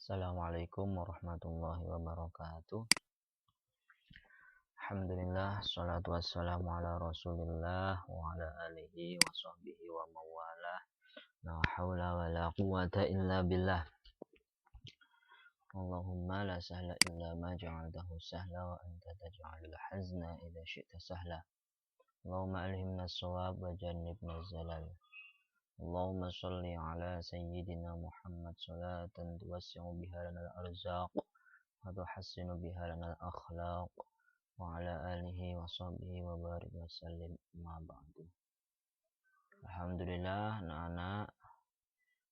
Assalamualaikum warahmatullahi wabarakatuh. Alhamdulillah, salatu wassalamu ala rasulillah wa ala alihi wa sahbihi wa mawalah. La hawla wa la quwata illa billah. Allahumma la sahla illa ma ja'altahu sahla wa anta taj'alul hazna idza syi'ta sahla. Allahumma alhimna as-shawab wa jannibna az-zalal. Allahumma sholli ala sayyidina Muhammad salatan tuwassi'u biha lana al-arzaq wa tuhassinu biha lana al-akhlaq wa ala alihi wa sahbihi wa barik wa sallim ma ba'du. Alhamdulillah anak-anak,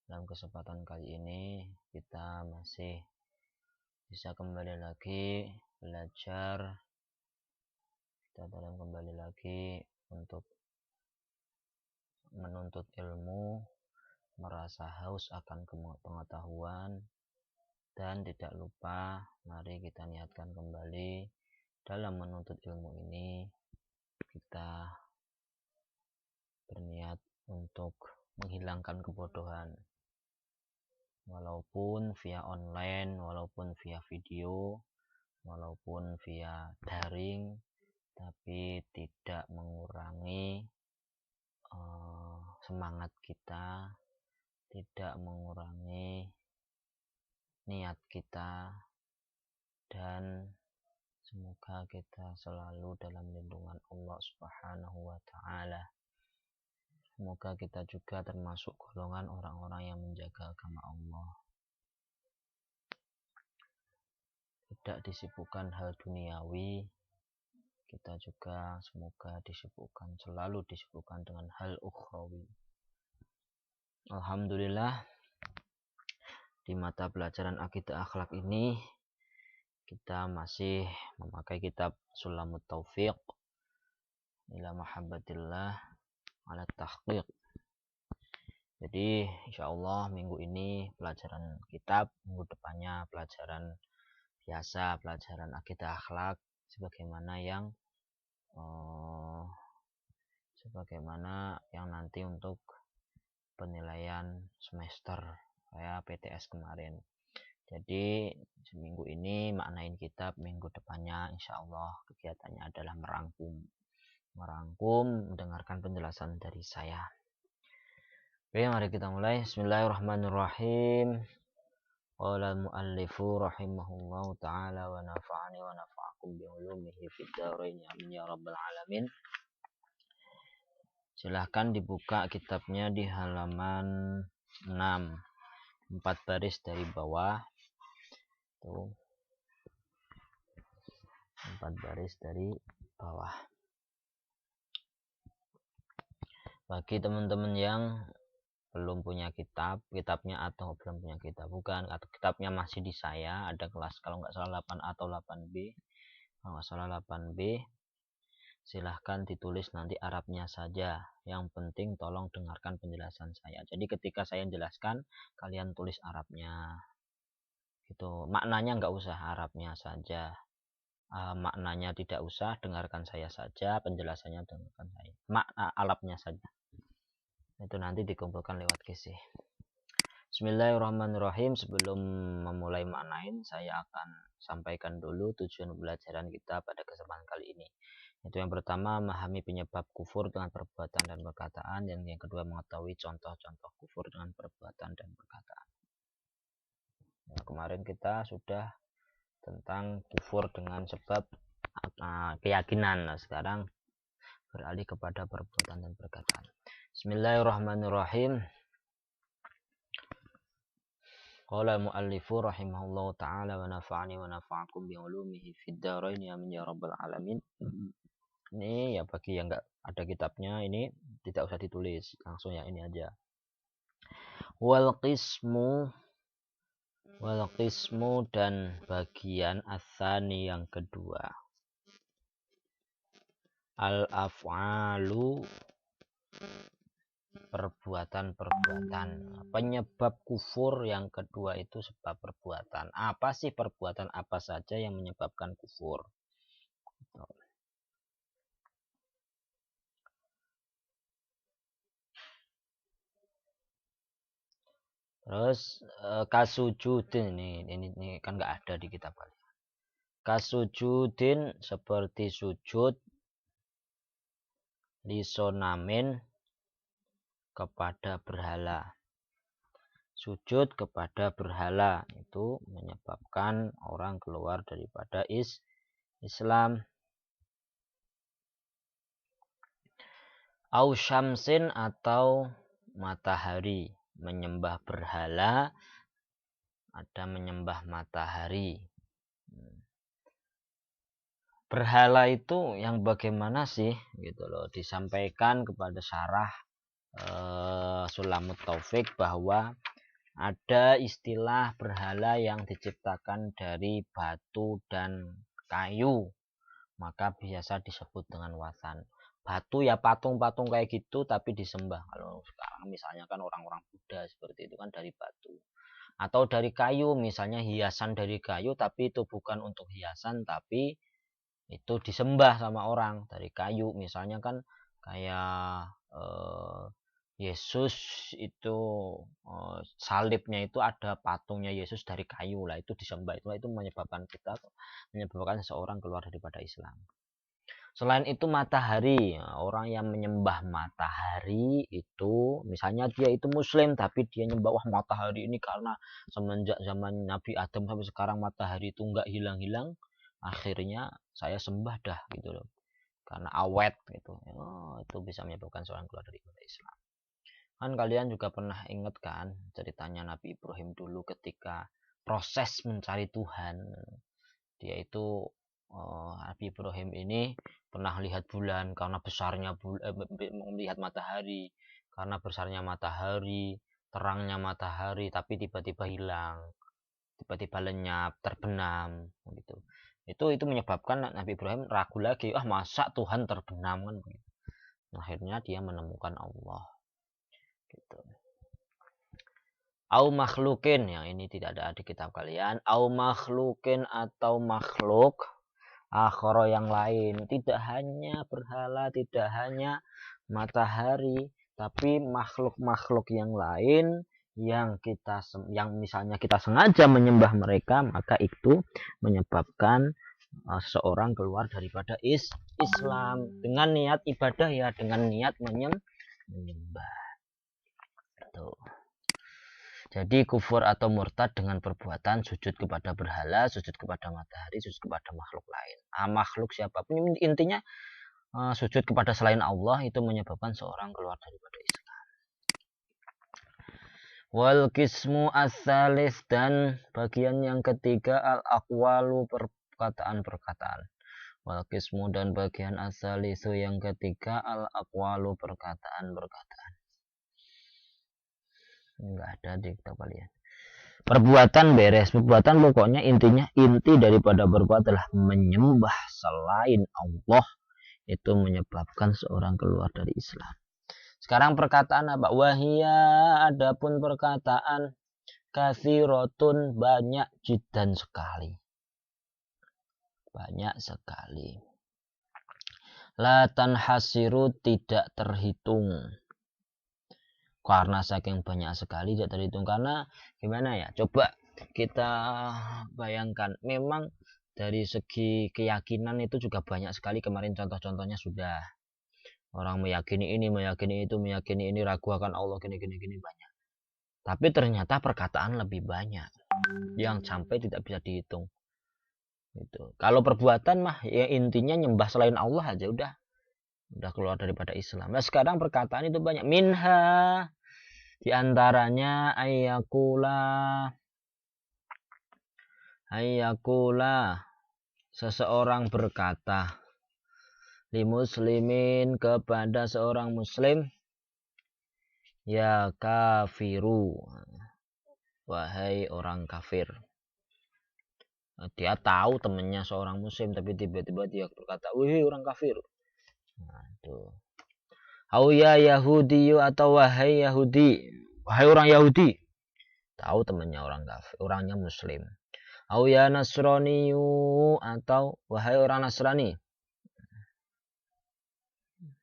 dalam kesempatan kali ini kita masih bisa kembali lagi belajar. Kita dalam kembali lagi untuk menuntut ilmu, merasa haus akan pengetahuan, dan tidak lupa mari kita niatkan kembali dalam menuntut ilmu ini kita berniat untuk menghilangkan kebodohan, walaupun via online, walaupun via video, walaupun via daring, tapi tidak mengurangi semangat kita, tidak mengurangi niat kita, dan semoga kita selalu dalam lindungan Allah Subhanahu wa ta'ala. Semoga kita juga termasuk golongan orang-orang yang menjaga agama Allah, tidak disibukkan hal duniawi. Kita juga semoga selalu disibukkan dengan hal ukhrawi. Alhamdulillah, di mata pelajaran akidah akhlak ini kita masih memakai kitab Sulamut Taufiq ila Mahabbatillah ala Tahqiq. Jadi insyaallah minggu ini pelajaran kitab, minggu depannya pelajaran biasa, pelajaran akidah akhlak sebagaimana yang nanti untuk penilaian semester kayak PTS kemarin. Jadi seminggu ini maknain kitab, minggu depannya insyaallah kegiatannya adalah merangkum, mendengarkan penjelasan dari saya. Oke, mari kita mulai. Bismillahirrahmanirrahim. Qala al-muallifu rahimahullahu ta'ala wa nafa'ani wa nafa'akum bi ulumihi fid dharain amin ya rabbal alamin. Silahkan dibuka kitabnya di halaman 6, 4 baris dari bawah. Tuh. 4 baris dari bawah. Bagi teman-teman yang belum punya kitabnya atau belum punya atau kitabnya masih di saya, ada kelas kalau nggak salah 8 atau 8B, kalau nggak salah 8B, silahkan ditulis nanti Arabnya saja. Yang penting tolong dengarkan penjelasan saya. Jadi ketika saya jelaskan, kalian tulis Arabnya. Gitu. Maknanya nggak usah, Arabnya saja. Maknanya tidak usah, dengarkan saya saja, penjelasannya dengarkan saya. Makna Arabnya saja. Itu nanti dikumpulkan lewat QC. Bismillahirrahmanirrahim. Sebelum memulai maknain, saya akan sampaikan dulu tujuan pelajaran kita pada kesempatan kali ini. Itu yang pertama, memahami penyebab kufur dengan perbuatan dan perkataan, dan yang kedua mengetahui contoh-contoh kufur dengan perbuatan dan perkataan. Nah, kemarin kita sudah tentang kufur dengan sebab keyakinan. Nah, sekarang beralih kepada perbuatan dan perkataan. Bismillahirrahmanirrahim. Qala al-muallifu rahimahullahu ta'ala wa nafa'ani wa nafa'akum bi ulumihi fid dharain amin ya rabbal alamin. Ini ya bagi yang enggak ada kitabnya ini tidak usah ditulis, langsung ya ini aja. Wal qismu dan bagian ats-tsani yang kedua. Al-af'alu perbuatan-perbuatan. Penyebab kufur yang kedua itu sebab perbuatan. Apa sih perbuatan apa saja yang menyebabkan kufur? Terus kasujudin ini kan nggak ada di kitab kalian. Kasujudin seperti sujud lisonamin kepada berhala. Sujud kepada berhala itu menyebabkan orang keluar daripada Islam. Au syamsin atau matahari, menyembah berhala, ada menyembah matahari. Berhala itu yang bagaimana sih gitu loh, disampaikan kepada syarah Sulamut Taufik bahwa ada istilah berhala yang diciptakan dari batu dan kayu, maka biasa disebut dengan wasan. Batu ya patung-patung kayak gitu tapi disembah. Kalau sekarang misalnya kan orang-orang Buddha seperti itu kan dari batu. Atau dari kayu, misalnya hiasan dari kayu tapi itu bukan untuk hiasan tapi itu disembah sama orang dari kayu. Misalnya kan kayak Yesus itu salibnya itu ada patungnya Yesus dari kayu lah, itu disembah, itu menyebabkan seseorang keluar daripada Islam. Selain itu matahari, orang yang menyembah matahari itu misalnya dia itu muslim tapi dia nyembah wah matahari ini karena semenjak zaman Nabi Adam sampai sekarang matahari itu nggak hilang-hilang, akhirnya saya sembah dah gitu loh karena awet gitu. Itu bisa menyebabkan seorang keluar dari Islam. Kan kalian juga pernah ingat kan ceritanya Nabi Ibrahim dulu ketika proses mencari Tuhan. Dia itu Nabi Ibrahim ini pernah lihat bulan karena besarnya melihat matahari, karena besarnya matahari, terangnya matahari, tapi tiba-tiba hilang, tiba-tiba lenyap, terbenam gitu. Itu menyebabkan Nabi Ibrahim ragu lagi, masa Tuhan terbenam kan begitu. Akhirnya dia menemukan Allah gitu. Au makhlukin, yang ini tidak ada di kitab kalian. Au makhlukin atau makhluk akhara yang lain, tidak hanya berhala, tidak hanya matahari, tapi makhluk-makhluk yang lain yang misalnya kita sengaja menyembah mereka, maka itu menyebabkan seorang keluar daripada Islam dengan niat ibadah ya, dengan niat menyembah. Tuh. Jadi kufur atau murtad dengan perbuatan sujud kepada berhala, sujud kepada matahari, sujud kepada makhluk lain. Makhluk siapapun, intinya sujud kepada selain Allah itu menyebabkan seorang keluar daripada Islam. Wal kismu as-salis, dan bagian yang ketiga al-aqwalu, perkataan-perkataan. Wal kismu, dan bagian as-salisu yang ketiga al-aqwalu, perkataan-perkataan. Enggak ada di kitab kalian. Perbuatan beres, perbuatan pokoknya intinya inti daripada berbuat adalah menyembah selain Allah, itu menyebabkan seorang keluar dari Islam. Sekarang perkataan apa? Wahia, adapun perkataan katsirotun, banyak jiddan sekali. Banyak sekali. La tanhasiru, tidak terhitung. Karena saking banyak sekali tidak terhitung. Karena gimana ya, coba kita bayangkan, memang dari segi keyakinan itu juga banyak sekali, kemarin contoh-contohnya sudah. Orang meyakini ini, meyakini itu, meyakini ini, ragu akan Allah, gini banyak. Tapi ternyata perkataan lebih banyak yang sampai tidak bisa dihitung. Gitu. Kalau perbuatan mah ya intinya nyembah selain Allah aja udah keluar daripada Islam. Nah sekarang perkataan itu banyak. Minha, diantaranya ayyakula, seseorang berkata li muslimin, kepada seorang muslim, ya kafiru, wahai orang kafir. Dia tahu temannya seorang muslim tapi tiba-tiba dia berkata, wahai orang kafir. Au ya Yahudi, atau wahai Yahudi, wahai orang Yahudi. Tahu temannya orang kafir, orangnya muslim. Au ya Nasrani, atau wahai orang Nasrani.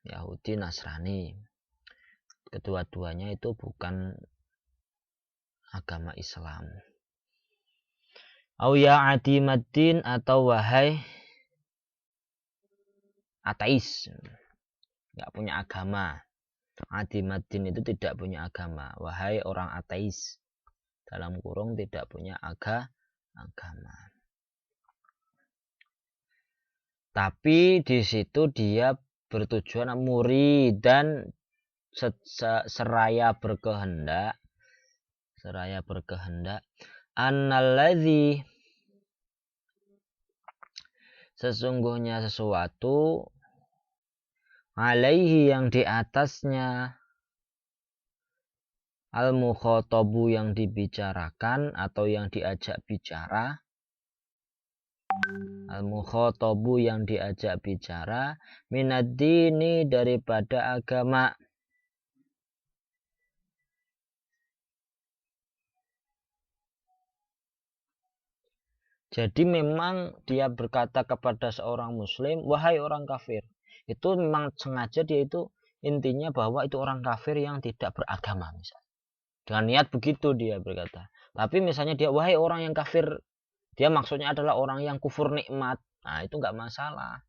Yahudi, Nasrani. Kedua-duanya itu bukan agama Islam. Au ya adimaddin, atau wahai ateis, nggak punya agama. Adimaddin itu tidak punya agama. Wahai orang ateis, dalam kurung tidak punya agama. Tapi di situ dia bertujuan murid dan seraya berkehendak annalladzi, sesungguhnya sesuatu, alaihi yang di atasnya, al-mukhatabu yang dibicarakan atau yang diajak bicara, al-mukhatabu yang diajak bicara, minaddini daripada agama. Jadi memang dia berkata kepada seorang muslim, wahai orang kafir. Itu memang sengaja dia itu intinya bahwa itu orang kafir yang tidak beragama misalnya. Dengan niat begitu dia berkata. Tapi misalnya dia, wahai orang yang kafir, dia maksudnya adalah orang yang kufur nikmat. Nah itu nggak masalah.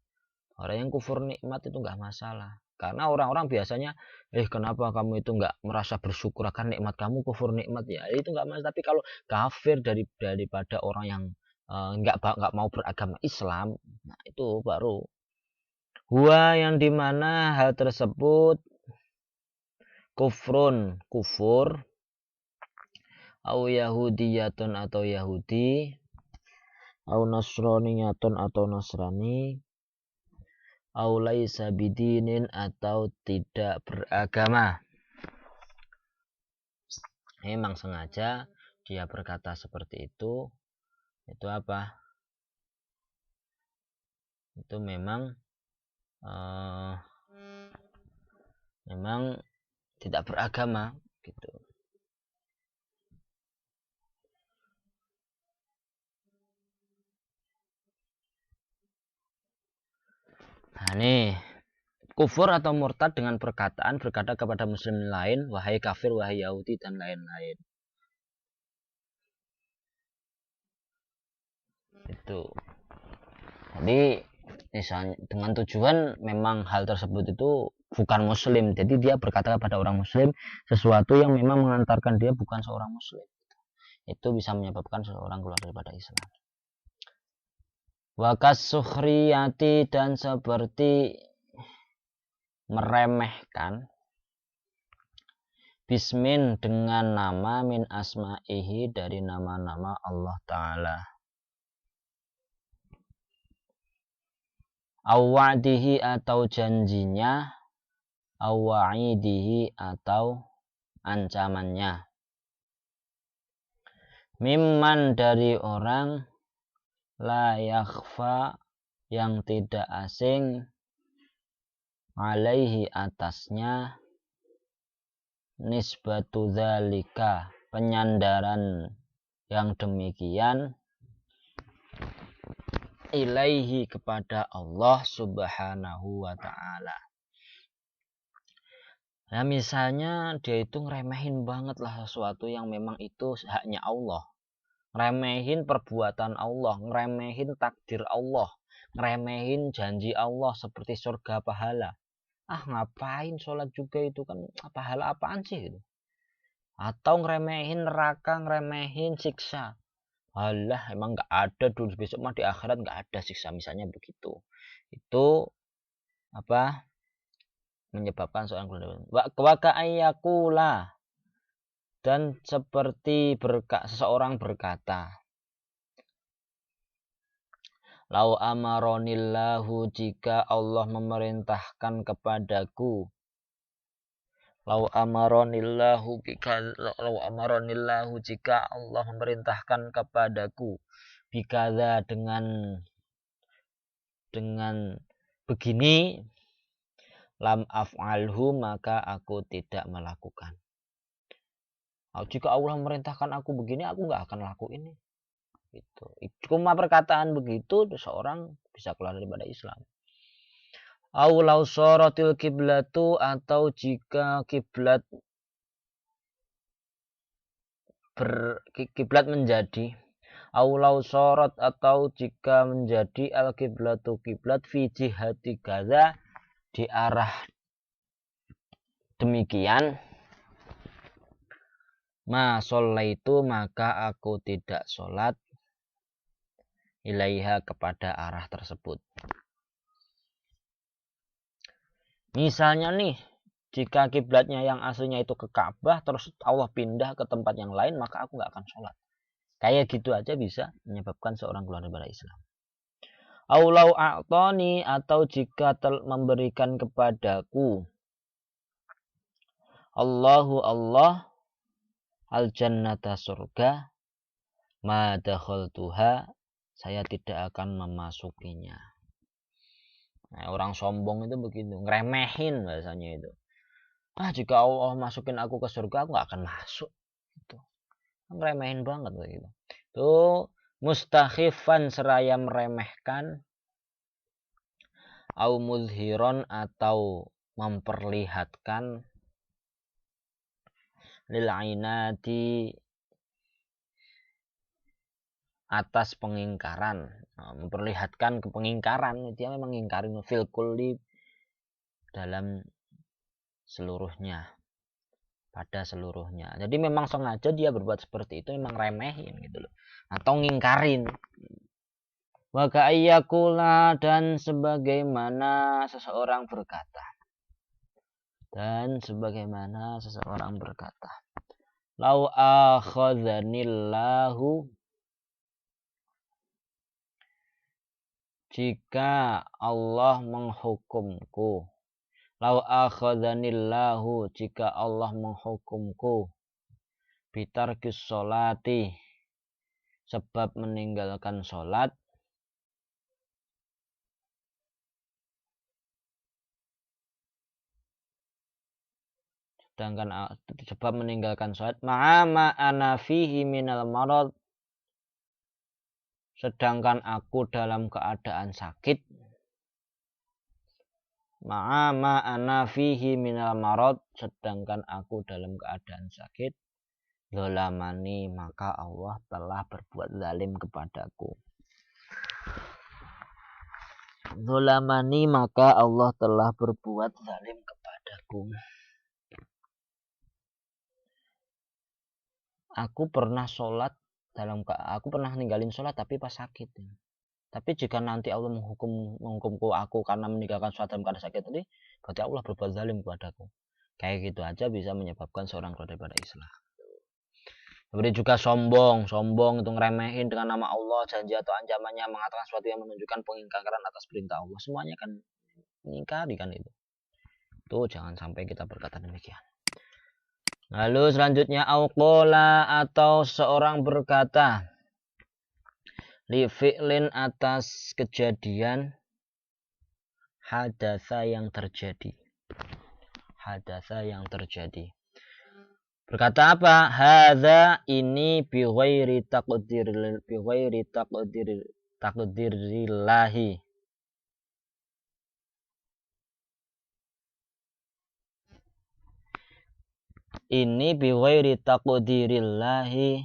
Orang yang kufur nikmat itu nggak masalah. Karena orang-orang biasanya, kenapa kamu itu nggak merasa bersyukur akan nikmat kamu, kufur nikmat ya, itu nggak masalah. Tapi kalau kafir daripada orang yang nggak mau beragama Islam, nah itu baru huwa yang dimana hal tersebut kufur, au yahudiyatun atau Yahudi, au nasroniyatun atau Nasrani, au laisa bidinin atau tidak beragama. Memang sengaja dia berkata seperti itu apa? Itu memang tidak beragama gitu. Nah nih, kufur atau murtad dengan perkataan berkata kepada muslim lain, wahai kafir, wahai Yahudi, dan lain-lain. Itu. Jadi misalnya dengan tujuan memang hal tersebut itu bukan muslim. Jadi dia berkata kepada orang muslim sesuatu yang memang mengantarkan dia bukan seorang muslim. Itu bisa menyebabkan seseorang keluar daripada Islam. Wakas sukhriyati, dan seperti meremehkan, bismin dengan nama, min asma'ihi dari nama-nama Allah Ta'ala, awwa'dihi atau janjinya, awwa'idihi atau ancamannya, mimman dari orang, la yakhfa yang tidak asing, alaihi atasnya, nisbatu dzalika penyandaran yang demikian, ilaihi kepada Allah Subhanahu wa ta'ala. Nah misalnya dia itu ngeremehin banget lah sesuatu yang memang itu haknya Allah, ngeremehin perbuatan Allah, ngeremehin takdir Allah, ngeremehin janji Allah seperti surga pahala. Ngapain sholat juga itu kan pahala apaan sih gitu. Atau ngeremehin neraka, ngeremehin siksa. Alah emang nggak ada dulu, besok mah di akhirat nggak ada siksa, misalnya begitu. Itu apa menyebabkan seorang keluar ka'ayyakula, dan seperti seseorang berkata, lau amaronillahu, jika Allah memerintahkan kepadaku, lau amaronillahu jika Allah memerintahkan kepadaku, bikaza dengan begini, lam af'alhu maka aku tidak melakukan. Jika Allah memerintahkan aku begini, aku nggak akan lakuin. Gitu. Cuma perkataan begitu seseorang bisa keluar daripada Islam. Aulau sorotil kiblatu, atau jika kiblat kiblat menjadi, aulau sorot atau jika menjadi al kiblatu kiblat fi jihati gaza di arah demikian, ma sholaitu maka aku tidak sholat ilaiha kepada arah tersebut. Misalnya nih, jika kiblatnya yang aslinya itu ke Ka'bah, terus Allah pindah ke tempat yang lain, maka aku nggak akan sholat. Kayak gitu aja bisa menyebabkan seorang keluar dari Islam. Aulau a'toni atau jika memberikan kepadaku Allahu Allah al jannata surga, ma dakhaltuha saya tidak akan memasukinya. Nah, orang sombong itu begitu, ngeremehin bahasanya itu. Jika Allah masukin aku ke surga, aku gak akan masuk. Gitu. Ngeremehin banget begitu. Tuh mustakhifan seraya meremehkan, au muzhiron atau memperlihatkan, lil ainati atas pengingkaran, memperlihatkan kepengingkaran, dia memang mengingkari fil kulli dalam seluruhnya, pada seluruhnya. Jadi memang sengaja dia berbuat seperti itu, memang remehin gitu loh, atau ngingkarin. Wa ka'ayyakula dan sebagaimana seseorang berkata, lau akhadhanillahu jika Allah menghukumku, lau akhadhanillahu jika Allah menghukumku, bitarkis sholati sebab meninggalkan sholat, sebab meninggalkan sholat, ma'ama ana fihi minal marad sedangkan aku dalam keadaan sakit, ma'ama ana fihi minal marad sedangkan aku dalam keadaan sakit, zolamani maka Allah telah berbuat zalim kepadaku. Zolamani maka Allah telah berbuat zalim kepadaku. Aku pernah ninggalin sholat tapi pas sakit. Tapi jika nanti Allah menghukumku aku karena meninggalkan sholat dalam keadaan sakit tadi, berarti Allah berbuat zalim kepadaku. Kayak gitu aja bisa menyebabkan seorang keluar daripada Islam. Kemudian juga sombong itu ngeremehin dengan nama Allah, janji atau ancamannya, mengatakan sesuatu yang menunjukkan pengingkaran atas perintah Allah. Semuanya kan mengingkari kan itu. Tuh jangan sampai kita berkata demikian. Lalu selanjutnya auqola atau seorang berkata li fi'lin atas kejadian hadatsa yang terjadi. Berkata apa? Hadza ini bi ghairi taqdirillahi. Ini bi ghairi taqdirillahi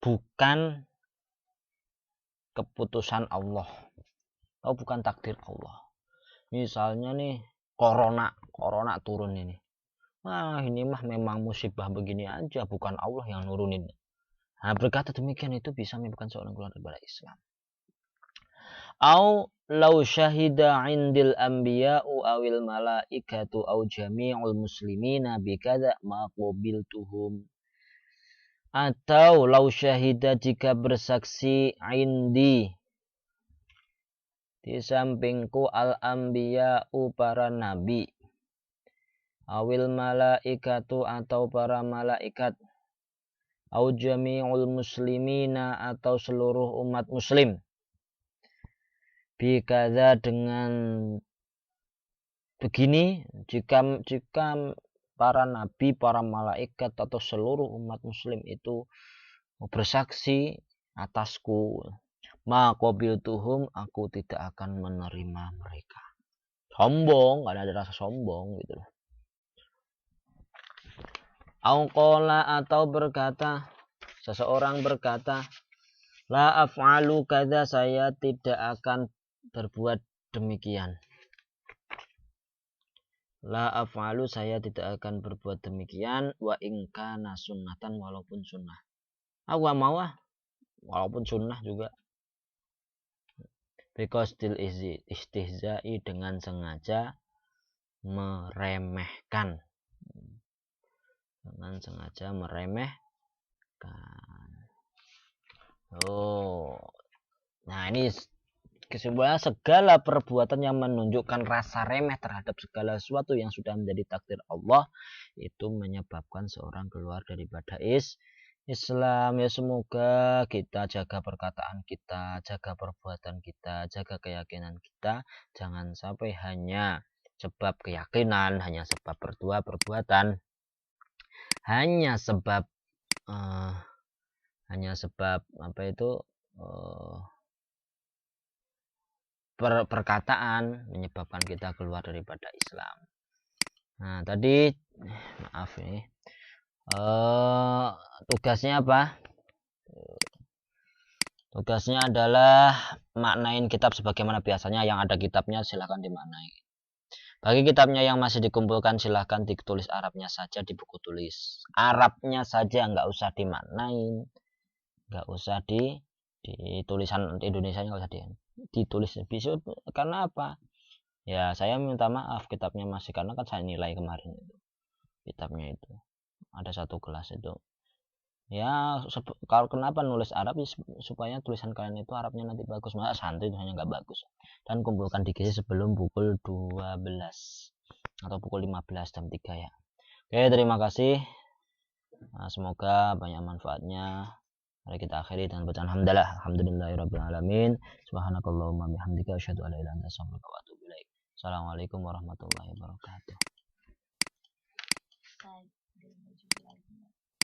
bukan keputusan Allah. Bukan takdir Allah. Misalnya nih corona turun ini. Ini mah memang musibah begini aja, bukan Allah yang nurunin. Berkata demikian itu bisa menyebabkan seorang keluar dari Islam. Au law syahida 'indil anbiya'u awil malaikatu au jami'ul muslimina bikadza ma qabiltuhum. Atau law syahida jika bersaksi 'indi di sampingku al anbiya'u para nabi, awil malaikatu atau para malaikat, au jami'ul muslimina atau seluruh umat muslim, bikadza dengan begini, jika para nabi, para malaikat atau seluruh umat muslim itu bersaksi atasku, ma qabiltuhum aku tidak akan menerima mereka. Sombong, ada rasa sombong gitu loh. Au qala atau berkata, seseorang berkata, la af'alu kadza, saya tidak akan berbuat demikian. La af'alu, saya tidak akan berbuat demikian, wa in kana sunnatan, walaupun sunnah. Aku gak mau walaupun sunnah juga. Because still istihza'i, dengan sengaja meremehkan. Dengan sengaja meremehkan. Nah ini kesimpulannya, segala perbuatan yang menunjukkan rasa remeh terhadap segala sesuatu yang sudah menjadi takdir Allah itu menyebabkan seorang keluar daripada Islam. Ya semoga kita jaga perkataan kita, jaga perbuatan kita, jaga keyakinan kita, jangan sampai hanya sebab keyakinan, hanya sebab perbuatan, hanya sebab perkataan menyebabkan kita keluar daripada Islam. Nah tadi maaf ini tugasnya apa? Tugasnya adalah maknain kitab sebagaimana biasanya. Yang ada kitabnya silahkan dimaknai. Bagi kitabnya yang masih dikumpulkan silahkan ditulis Arabnya saja di buku tulis. Arabnya saja, nggak usah dimaknain, nggak usah di tulisan Indonesia, nggak usah ditulis. Bisa, karena apa? Ya saya minta maaf kitabnya masih, karena kan saya nilai kemarin itu kitabnya itu ada satu kelas itu. Ya kalau kenapa nulis Arab ya, supaya tulisan kalian itu Arabnya nanti bagus. Masa santri tulisannya nggak bagus. Dan kumpulkan di GC sebelum pukul 12 atau pukul 15 jam 3 ya. Oke, terima kasih. Nah, semoga banyak manfaatnya. Mari kita akhiri dengan bacaan hamdalah. Alhamdulillahirabbil alamin. Subhanakallahumma bihamdika asyhadu an la ilaha illa anta astaghfiruka wa atubu ilaik. Assalamualaikum warahmatullahi wabarakatuh.